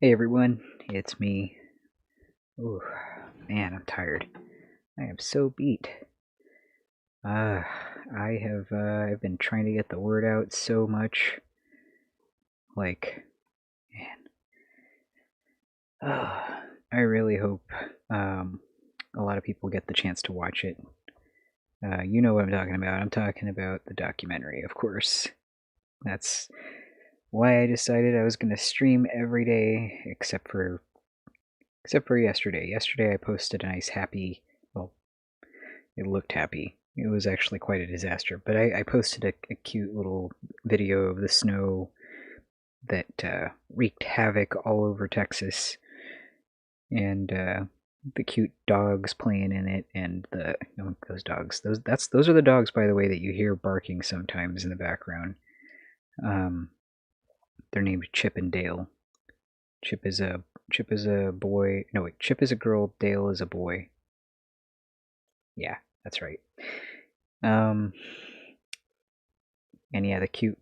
Hey everyone, it's me. Ooh, man, I'm tired. I am so beat. Uh, I've been trying to get the word out so much. Like, man, I really hope um, a lot of people get the chance to watch it. You know what I'm talking about. I'm talking about the documentary, of course. That's why I decided I was gonna stream every day except for yesterday. Yesterday I posted a nice happy, well, it looked happy. It was actually quite a disaster, but I posted a cute little video of the snow that wreaked havoc all over Texas, and the cute dogs playing in it, and those dogs. Those are the dogs, by the way, that you hear barking sometimes in the background. Um, they're named Chip and Dale. Chip is a Chip is a boy. No wait, Chip is a girl. Dale is a boy. Yeah, that's right. Um, and yeah, the cute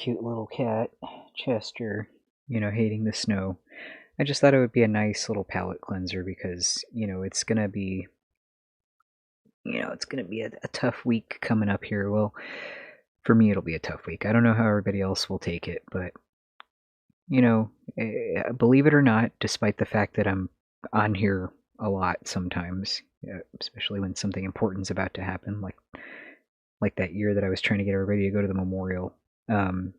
little cat, Chester, hating the snow. I just thought it would be a nice little palate cleanser because, it's gonna be a tough week coming up here. Well, for me, it'll be a tough week. I don't know how everybody else will take it, but, believe it or not, despite the fact that I'm on here a lot sometimes, especially when something important's about to happen, like that year that I was trying to get everybody to go to the memorial. Um,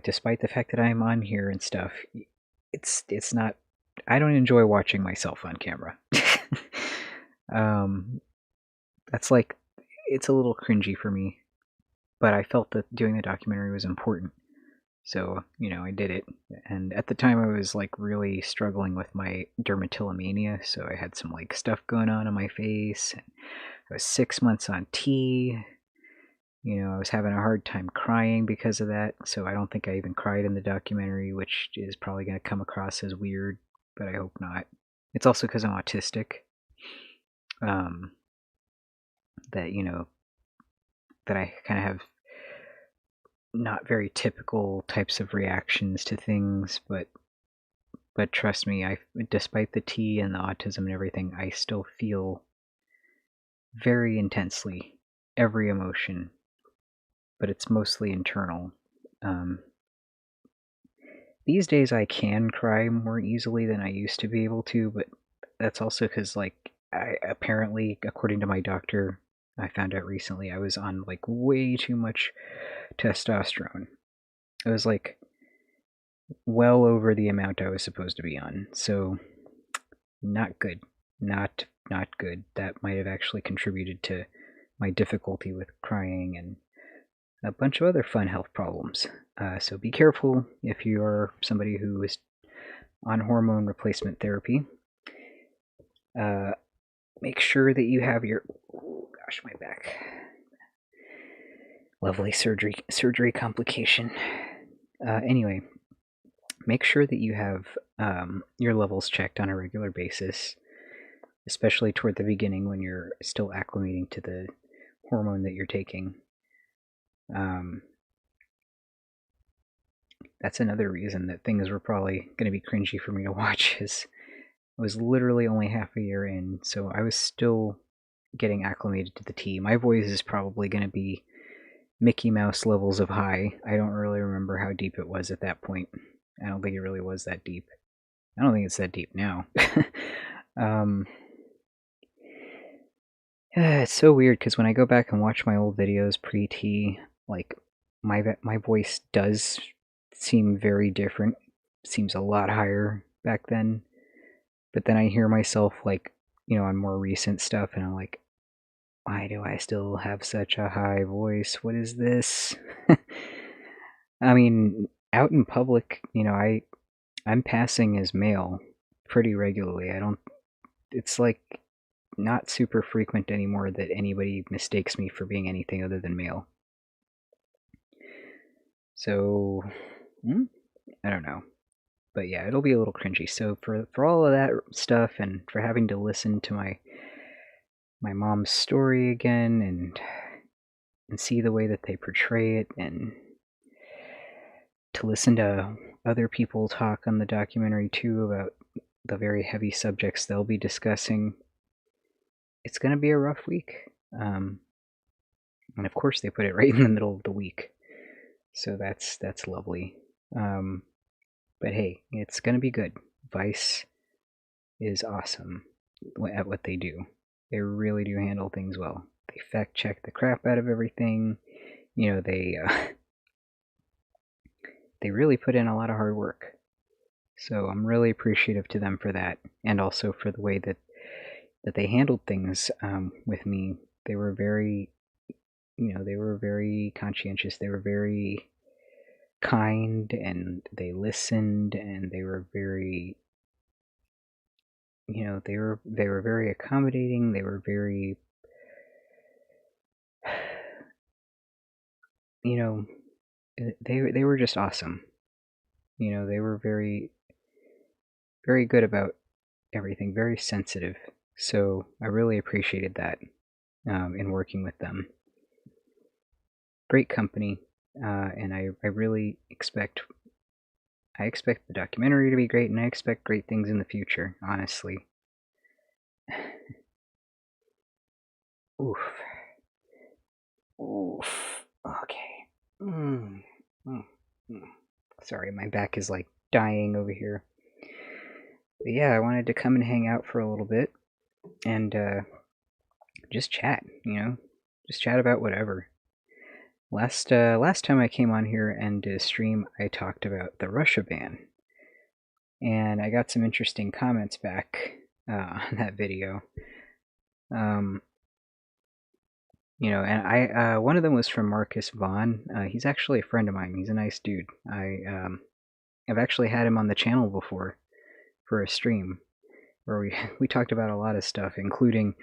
despite the fact that I'm on here and stuff, it's not. I don't enjoy watching myself on camera. um, that's like it's a little cringy for me, but I felt that doing the documentary was important, so I did it. And at the time, I was like really struggling with my dermatillomania, so I had some like stuff going on my face. And I was 6 months on tea. I was having a hard time crying because of that, so I don't think I even cried in the documentary, which is probably going to come across as weird, but I hope not. It's also because I'm autistic, um, that, that I kind of have not very typical types of reactions to things, but trust me, despite the tea and the autism and everything, I still feel very intensely every emotion, but it's mostly internal. Um, These days I can cry more easily than I used to be able to, but that's also because, like, I apparently, according to my doctor, I found out recently I was on like way too much testosterone. It was like well over the amount I was supposed to be on. So not good. Not good. That might have actually contributed to my difficulty with crying and a bunch of other fun health problems. So be careful if you are somebody who is on hormone replacement therapy. Uh, Make sure that you have your, oh gosh, my back, lovely surgery complication. Anyway, make sure that you have your levels checked on a regular basis, especially toward the beginning when you're still acclimating to the hormone that you're taking. Um, that's another reason that things were probably going to be cringy for me to watch. Is I was literally only half a year in, so I was still getting acclimated to the tea. My voice is probably going to be Mickey Mouse levels of high. I don't really remember how deep it was at that point. I don't think it really was that deep. I don't think it's that deep now. um, it's so weird because when I go back and watch my old videos pre-T, like my voice does seem very different. It seems a lot higher back then. But then I hear myself like, on more recent stuff, and I'm like, why do I still have such a high voice? What is this? I mean, out in public, I'm passing as male pretty regularly. I don't. It's like not super frequent anymore that anybody mistakes me for being anything other than male. So, I don't know. But yeah, it'll be a little cringy. So for all of that stuff and for having to listen to my mom's story again and see the way that they portray it, and to listen to other people talk on the documentary too about the very heavy subjects they'll be discussing. It's going to be a rough week. And of course they put it right in the middle of the week. So that's lovely. But hey, it's going to be good. Vice is awesome at what they do. They really do handle things well. They fact check the crap out of everything. You know, they really put in a lot of hard work. So I'm really appreciative to them for that, and also for the way that they handled things with me. They were very, they were very conscientious. They were very kind, and they listened, and they were very, they were very accommodating. They were very, they were just awesome. They were very, very good about everything, very sensitive. So I really appreciated that in working with them. Great company, and I really expect the documentary to be great, and I expect great things in the future, honestly. Oof. Okay. Sorry, my back is like dying over here. But yeah, I wanted to come and hang out for a little bit and just chat, just chat about whatever. Last time I came on here and did a stream, I talked about the Russia ban, and I got some interesting comments back on that video. And I one of them was from Marcus Vaughn. He's actually a friend of mine. He's a nice dude. I've actually had him on the channel before for a stream where we talked about a lot of stuff, including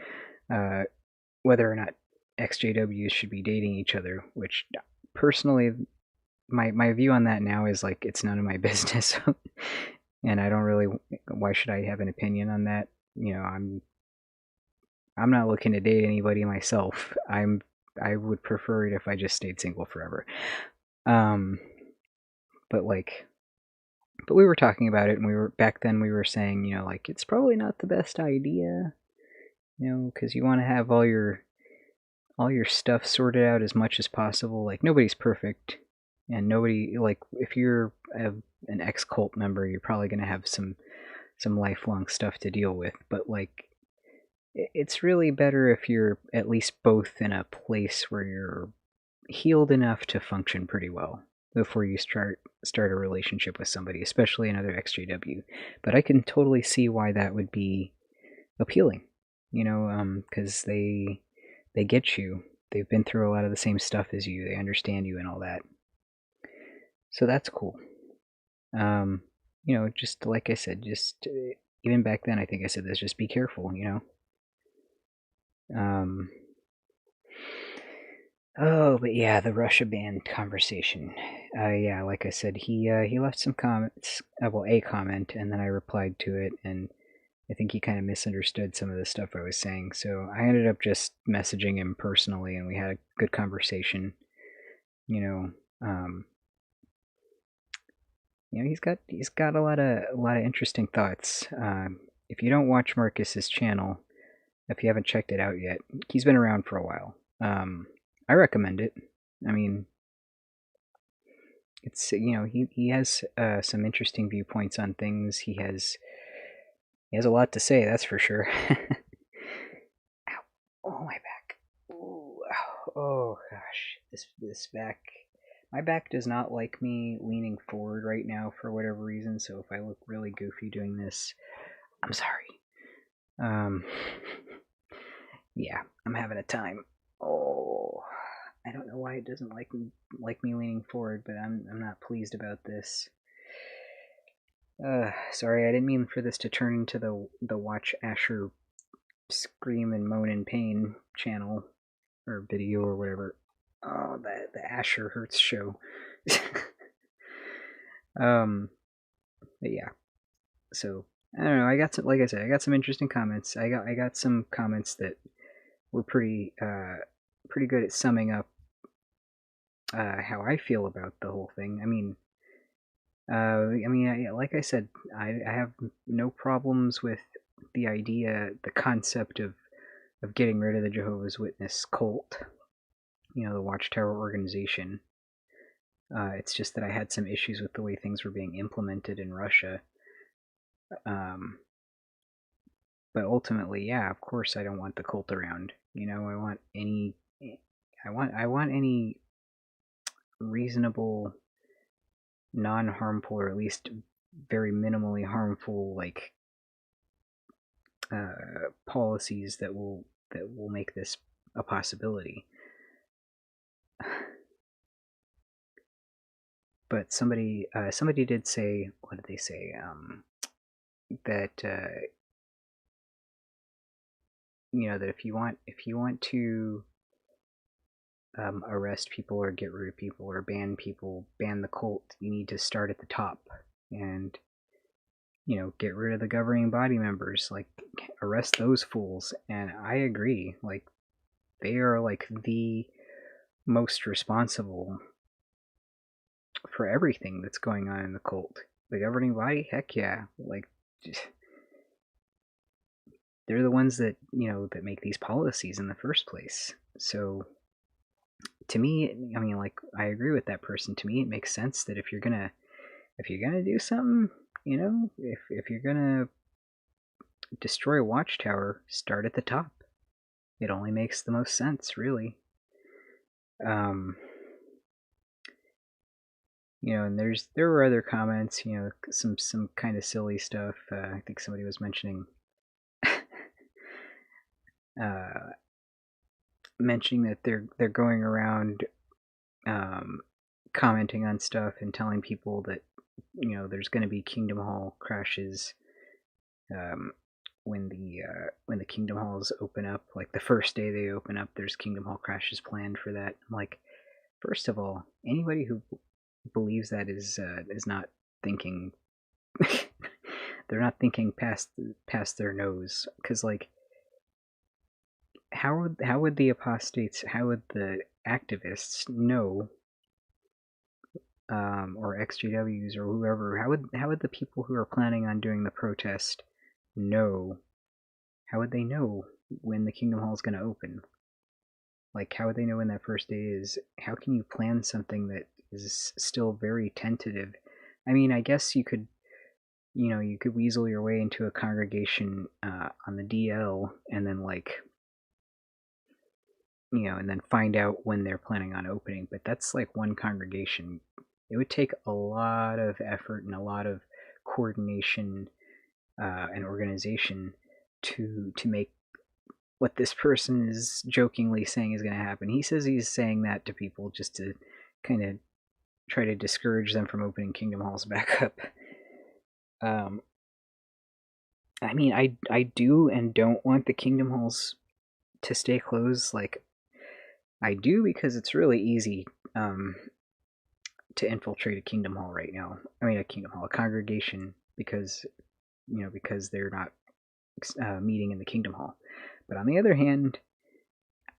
whether or not Ex-JWs should be dating each other, which personally, my view on that now is like, it's none of my business. And I don't really, why should I have an opinion on that? I'm not looking to date anybody myself. I would prefer it if I just stayed single forever. But we were talking about it, and back then we were saying, like, it's probably not the best idea, because you want to have all your stuff sorted out as much as possible. Like, nobody's perfect, and nobody, like, if you're an ex-cult member, you're probably going to have some lifelong stuff to deal with. But like, it's really better if you're at least both in a place where you're healed enough to function pretty well before you start a relationship with somebody, especially another Ex-JW. But I can totally see why that would be appealing, because they get you. They've been through a lot of the same stuff as you. They understand you and all that. So that's cool. Just like I said, just even back then, I think I said this, just be careful, but yeah, the Russia ban conversation. Yeah, like I said, he left some comments, well, a comment, and then I replied to it, and I think he kind of misunderstood some of the stuff I was saying, so I ended up just messaging him personally, and we had a good conversation. He's got a lot of interesting thoughts. If you don't watch Marcus's channel, if you haven't checked it out yet, he's been around for a while. I recommend it. I mean, it's, he has some interesting viewpoints on things. He has a lot to say, that's for sure. Ow. Oh, my back. Ooh. Oh gosh, this back. My back does not like me leaning forward right now for whatever reason, so if I look really goofy doing this, I'm sorry. Yeah, I'm having a time. Oh, I don't know why it doesn't like me leaning forward, but I'm not pleased about this. Sorry, I didn't mean for this to turn into the Watch Asher Scream and Moan in Pain channel or video or whatever. Oh, the Asher Hurts show. But yeah. So I don't know. I got some, like I said, I got some interesting comments. I got some comments that were pretty good at summing up how I feel about the whole thing. I mean, I mean, like I said, I have no problems with the idea, the concept of getting rid of the Jehovah's Witness cult, the Watchtower organization. It's just that I had some issues with the way things were being implemented in Russia. Um, but ultimately, yeah, of course, I don't want the cult around. I want any reasonable, non-harmful, or at least very minimally harmful, like policies that will make this a possibility. But somebody did say, what did they say? That that if you want to arrest people or get rid of people or ban people, ban the cult, you need to start at the top and get rid of the governing body members, like arrest those fools. And I agree, like they are like the most responsible for everything that's going on in the cult. The governing body, heck yeah, like they're the ones that that make these policies in the first place. So to me, I mean, like I agree with that person. To me, it makes sense that if you're gonna do something, if you're gonna destroy a watchtower, start at the top. It only makes the most sense, really. Um, and there were other comments, some kind of silly stuff. I think somebody was uh, mentioning that they're going around um, commenting on stuff and telling people that there's going to be Kingdom Hall crashes um, when the Kingdom Halls open up. Like the first day they open up, there's Kingdom Hall crashes planned for that. I'm like, first of all, anybody who believes that is not thinking. They're not thinking past their nose, because like how would the apostates, how would the activists know, or Ex-JWs or whoever, how would the people who are planning on doing the protest know? How would they know when the Kingdom Hall is going to open? Like, how would they know when that first day is? How can you plan something that is still very tentative? I mean, I guess you could weasel your way into a congregation on the DL, and then and then find out when they're planning on opening. But that's like one congregation. It would take a lot of effort and a lot of coordination and organization to make what this person is jokingly saying is going to happen. He says he's saying that to people just to kind of try to discourage them from opening Kingdom Halls back up. Um, I mean, I do and don't want the Kingdom Halls to stay closed. Like, I do because it's really easy to infiltrate a Kingdom Hall right now. I mean, a congregation, because they're not meeting in the Kingdom Hall. But on the other hand,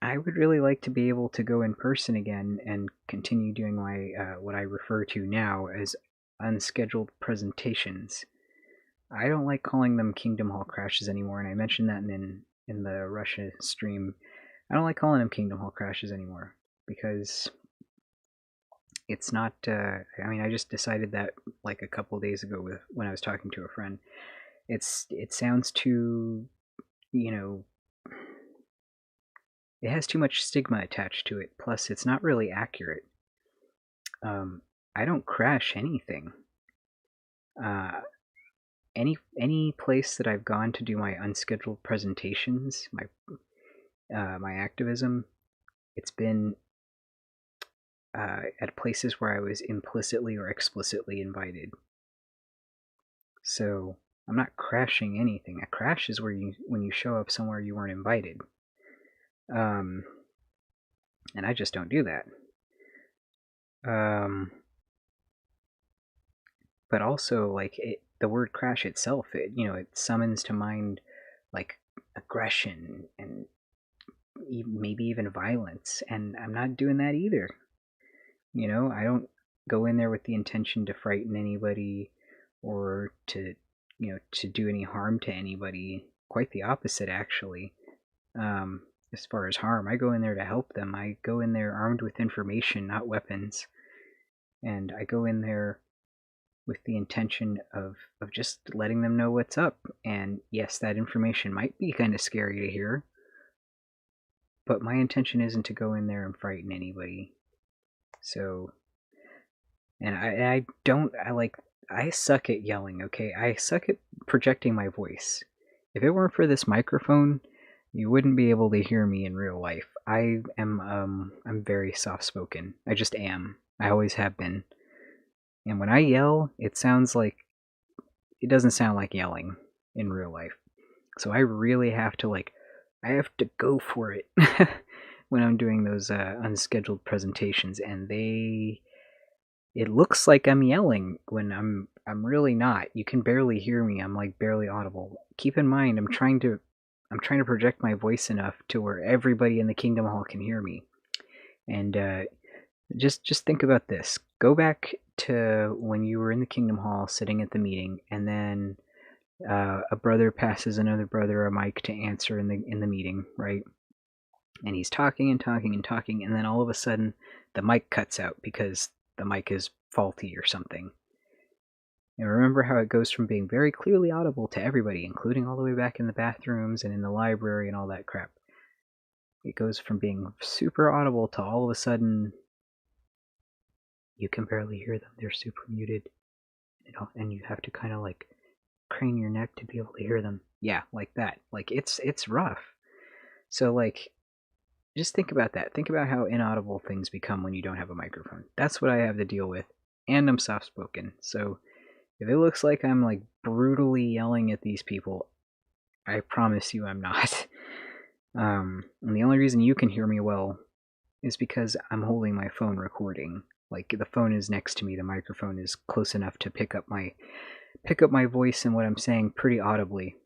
I would really like to be able to go in person again and continue doing my what I refer to now as unscheduled presentations. I don't like calling them Kingdom Hall crashes anymore, and I mentioned that in the Russia stream. I don't like calling them Kingdom Hall crashes anymore because it's not. I mean, I just decided that like a couple days ago when I was talking to a friend. It sounds too, you know, it has too much stigma attached to it. Plus, it's not really accurate. I don't crash anything. Uh, any place that I've gone to do my unscheduled presentations, my activism, it's been at places where I was implicitly or explicitly invited. So I'm not crashing anything. A crash is when you show up somewhere you weren't invited. And I just don't do that. But also, like the word crash itself, it summons to mind like aggression and maybe even violence, and I'm not doing that either. I don't. go in there with the intention to frighten anybody or to do any harm to anybody. Quite the opposite, actually. As far as harm, I go in there to help them. I go in there armed with information, not weapons. And I go in there with the intention of just letting them know what's up. And yes, that information might be kind of scary to hear, but my intention isn't to go in there and frighten anybody. So, and I suck at yelling, okay? I suck at projecting my voice. If it weren't for this microphone, you wouldn't be able to hear me in real life. I'm very soft-spoken. I just am. I always have been. And when I yell, it doesn't sound like yelling in real life. So I really have to I have to go for it when I'm doing those unscheduled presentations, and it looks like I'm yelling when I'm really not. You can barely hear me. I'm like barely audible. Keep in mind, I'm trying to project my voice enough to where everybody in the Kingdom Hall can hear me. And just think about this. Go back to when you were in the Kingdom Hall sitting at the meeting, and then a brother passes another brother a mic to answer in the meeting, right? And he's talking and talking and talking, and then all of a sudden the mic cuts out because the mic is faulty or something. And remember how it goes from being very clearly audible to everybody, including all the way back in the bathrooms and in the library and all that crap. It goes from being super audible to all of a sudden you can barely hear them. They're super muted. And you have to kind of crane your neck to be able to hear them. Yeah, like that. It's rough. So just think about that. Think about how inaudible things become when you don't have a microphone. That's what I have to deal with. And I'm soft-spoken. So if it looks like I'm brutally yelling at these people, I promise you I'm not. And the only reason you can hear me well is because I'm holding my phone recording. The phone is next to me, the microphone is close enough to pick up my voice and what I'm saying pretty audibly,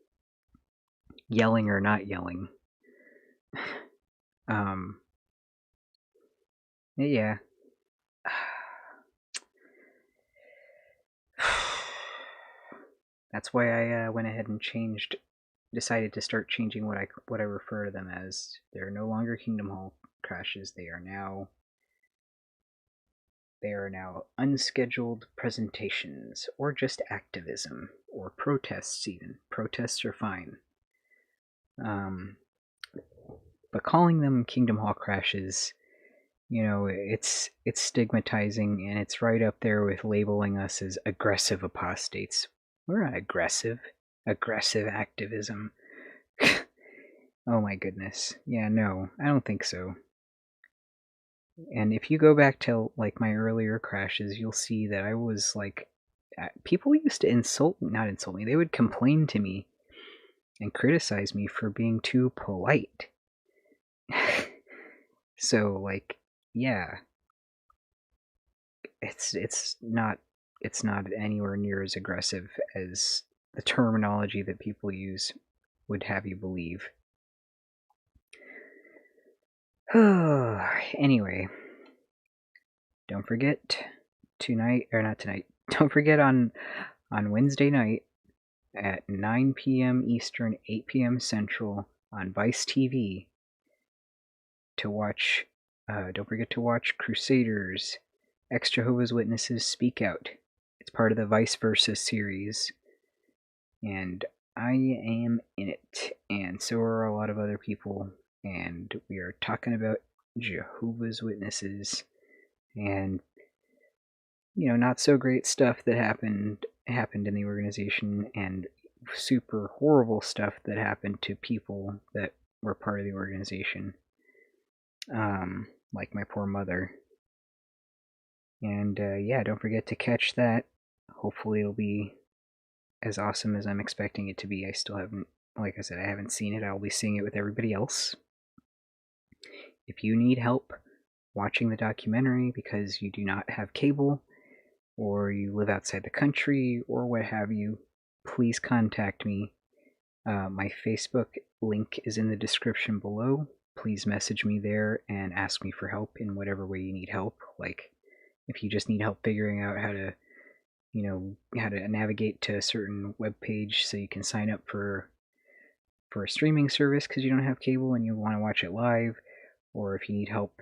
yelling or not yelling. Yeah. That's why I went ahead and decided to start changing what I refer to them as. They're no longer Kingdom Hall crashes. They are now unscheduled presentations, or just activism, or protests even. Protests are fine. But calling them Kingdom Hall crashes, it's stigmatizing, and it's right up there with labeling us as aggressive apostates. We're not aggressive. Aggressive activism. Oh my goodness. Yeah, no, I don't think so. And if you go back to my earlier crashes, you'll see that I was people used to not insult me, they would complain to me and criticize me for being too polite. So yeah, it's not anywhere near as aggressive as the terminology that people use would have you believe. Anyway, don't forget don't forget on Wednesday night at 9 p.m. Eastern, 8 p.m. Central on Vice TV to watch. Don't forget to watch Crusaders, Ex-Jehovah's Witnesses Speak Out. It's part of the Vice Versa series, and I am in it, and so are a lot of other people, and we are talking about Jehovah's Witnesses and not so great stuff that happened in the organization, and super horrible stuff that happened to people that were part of the organization, like my poor mother. And yeah, don't forget to catch that. Hopefully it'll be as awesome as I'm expecting it to be. I still haven't, like I said, I haven't seen it. I'll be seeing it with everybody else. If you need help watching the documentary because you do not have cable, or you live outside the country, or what have you, please contact me. My Facebook link is in the description below. Please message me there and ask me for help in whatever way you need help. if you just need help figuring out how to, how to navigate to a certain web page so you can sign up for a streaming service because you don't have cable and you want to watch it live, or if you need help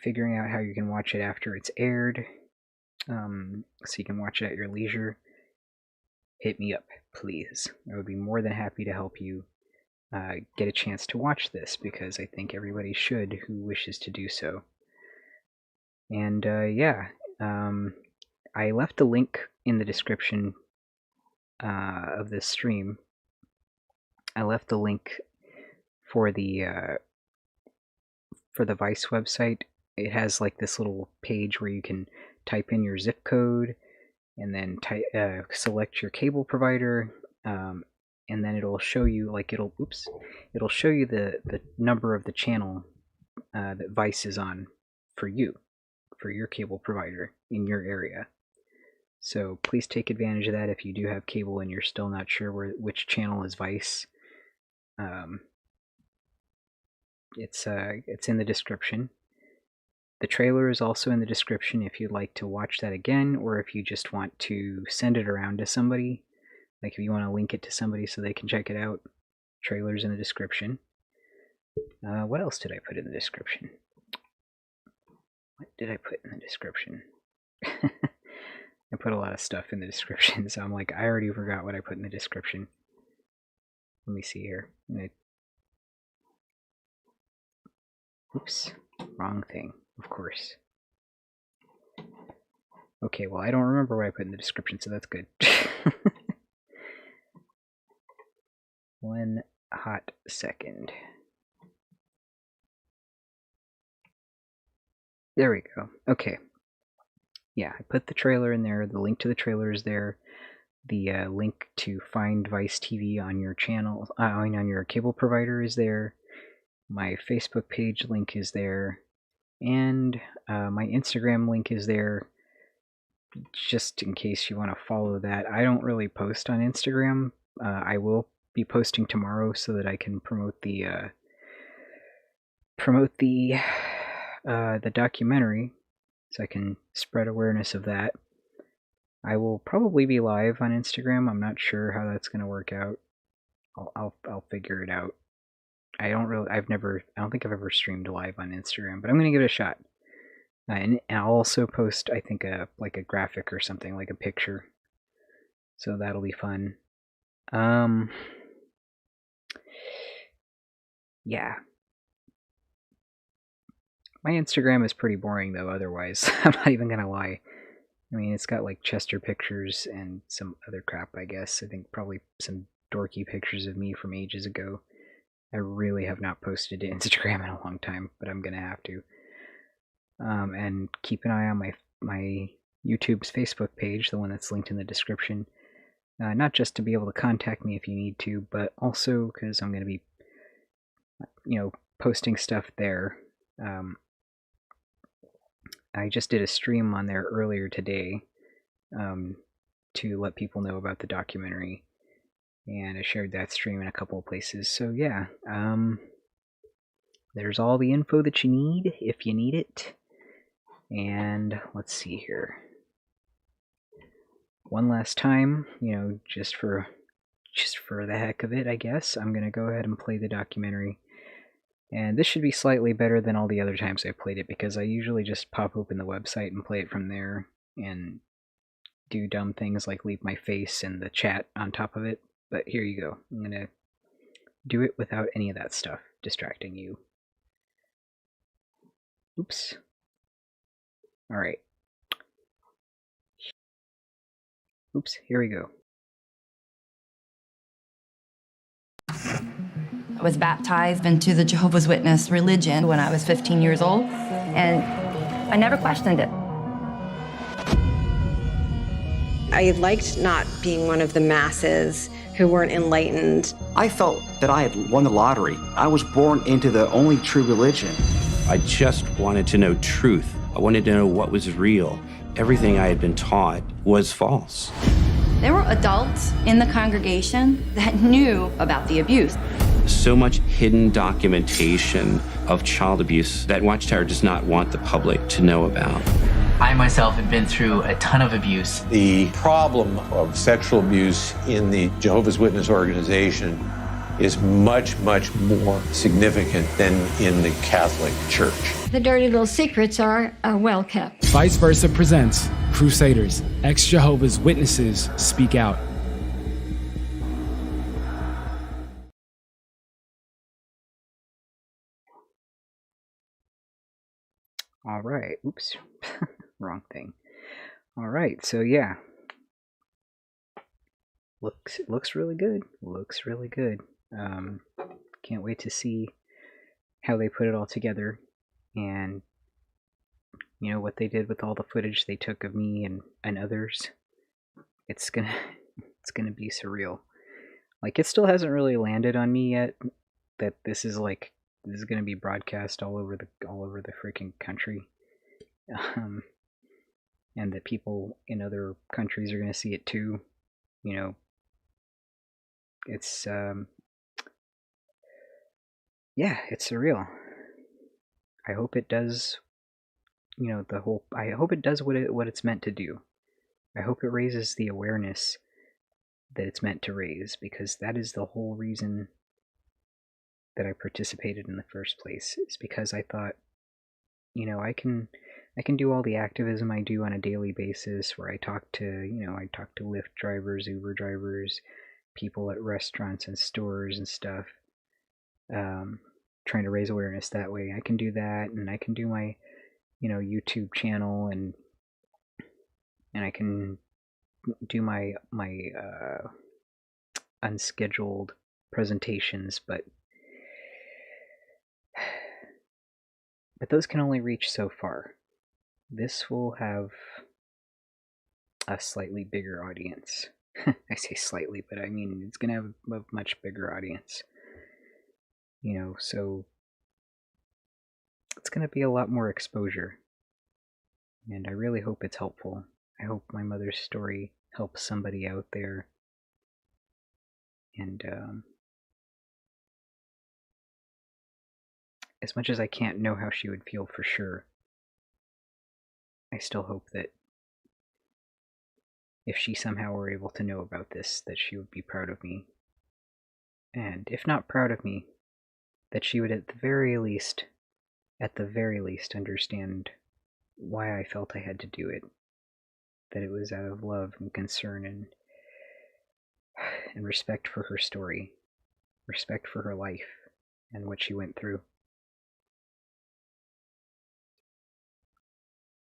figuring out how you can watch it after it's aired, so you can watch it at your leisure, hit me up, please. I would be more than happy to help you get a chance to watch this, because I think everybody should who wishes to do so. And I left a link in the description of this stream. I left a link for the Vice website. It has like this little page where you can type in your zip code and then select your cable provider, and then it'll show you it'll show you the number of the channel that Vice is on for your cable provider in your area. So please take advantage of that if you do have cable and you're still not sure which channel is Vice. It's in the description. The trailer is also in the description if you'd like to watch that again, or if you just want to send it around to somebody. Like if you want to link it to somebody so they can check it out. Trailer's in the description. What else did I put in the description? What did I put in the description? I put a lot of stuff in the description, so I'm like, I already forgot what I put in the description. Let me see here. Oops, wrong thing, of course. Okay, well, I don't remember what I put in the description, so that's good. One hot second. There we go. Okay. Yeah, I put the trailer in there. The link to the trailer is there. The link to find Vice TV on your channel, on your cable provider is there. My Facebook page link is there. And my Instagram link is there, just in case you want to follow that. I don't really post on Instagram. I will be posting tomorrow so that I can promote the documentary, so I can spread awareness of that. I will probably be live on Instagram. I'm not sure how that's going to work out. I'll figure it out. I don't think I've ever streamed live on Instagram, but I'm going to give it a shot. And I'll also post, I think, like a graphic or something, like a picture. So that'll be fun. Yeah. My Instagram is pretty boring, though, otherwise. I'm not even gonna lie. I mean, it's got, like, Chester pictures and some other crap, I guess. I think probably some dorky pictures of me from ages ago. I really have not posted to Instagram in a long time, but I'm gonna have to. And keep an eye on my YouTube's Facebook page, the one that's linked in the description. Not just to be able to contact me if you need to, but also because I'm gonna be, posting stuff there. I just did a stream on there earlier today to let people know about the documentary, and I shared that stream in a couple of places. So yeah, there's all the info that you need if you need it. And let's see here. One last time, just for the heck of it, I guess, I'm gonna go ahead and play the documentary. And this should be slightly better than all the other times I played it, because I usually just pop open the website and play it from there and do dumb things like leave my face and the chat on top of it. But here you go. I'm going to do it without any of that stuff distracting you. Oops. Alright. Oops, here we go. I was baptized into the Jehovah's Witness religion when I was 15 years old, and I never questioned it. I liked not being one of the masses who weren't enlightened. I felt that I had won the lottery. I was born into the only true religion. I just wanted to know truth. I wanted to know what was real. Everything I had been taught was false. There were adults in the congregation that knew about the abuse. So much hidden documentation of child abuse that Watchtower does not want the public to know about. I myself have been through a ton of abuse. The problem of sexual abuse in the Jehovah's Witness organization is much, much more significant than in the Catholic Church. The dirty little secrets are well kept. Vice Versa presents Crusaders, Ex-Jehovah's Witnesses Speak Out. All right. Oops. Wrong thing. All right. So yeah. Looks really good. Looks really good. Can't wait to see how they put it all together, and you know what they did with all the footage they took of me and others. It's gonna be surreal. Like, it still hasn't really landed on me yet that this is gonna be broadcast all over the freaking country, and that people in other countries are gonna see it too. You know, it's yeah, it's surreal. I hope it does. You know, I hope it does what it's meant to do. I hope it raises the awareness that it's meant to raise, because that is the whole reason that I participated in the first place. Is because I thought, you know, I can do all the activism I do on a daily basis, where I talk to Lyft drivers, Uber drivers, people at restaurants and stores and stuff, trying to raise awareness that way. I can do that, and I can do my, you know, YouTube channel, and I can do my unscheduled presentations, but those can only reach so far. This will have a slightly bigger audience. I say slightly, but I mean it's gonna have a much bigger audience. You know, so it's gonna be a lot more exposure, and I really hope it's helpful. I hope my mother's story helps somebody out there, and as much as I can't know how she would feel for sure, I still hope that if she somehow were able to know about this, that she would be proud of me. And if not proud of me, that she would at the very least understand why I felt I had to do it. That it was out of love and concern and respect for her story, respect for her life and what she went through.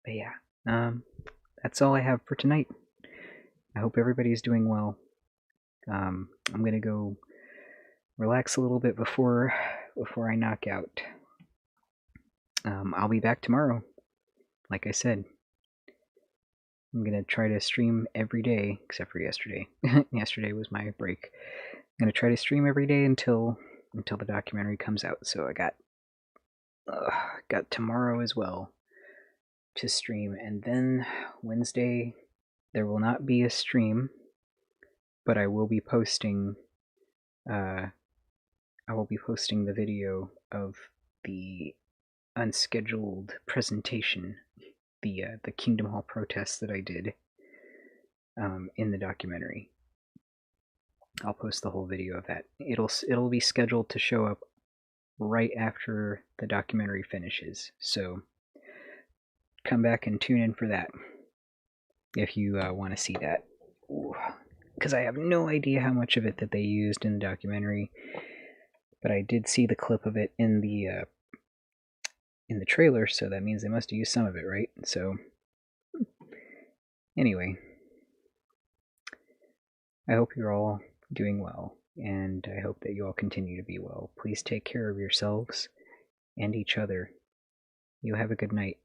But yeah, that's all I have for tonight. I hope everybody's doing well. I'm gonna go relax a little bit before I knock out. I'll be back tomorrow. Like I said, I'm gonna try to stream every day, except for yesterday. Yesterday was my break. I'm gonna try to stream every day until the documentary comes out. So I got tomorrow as well to stream, and then Wednesday there will not be a stream, but I will be posting. I will be posting the video of the unscheduled presentation, the Kingdom Hall protest that I did in the documentary. I'll post the whole video of that. It'll be scheduled to show up right after the documentary finishes, so come back and tune in for that if you want to see that. Because I have no idea how much of it that they used in the documentary, but I did see the clip of it in the trailer, so that means they must have used some of it, right? So anyway, I hope you're all doing well, and I hope that you all continue to be well. Please take care of yourselves and each other. You have a good night.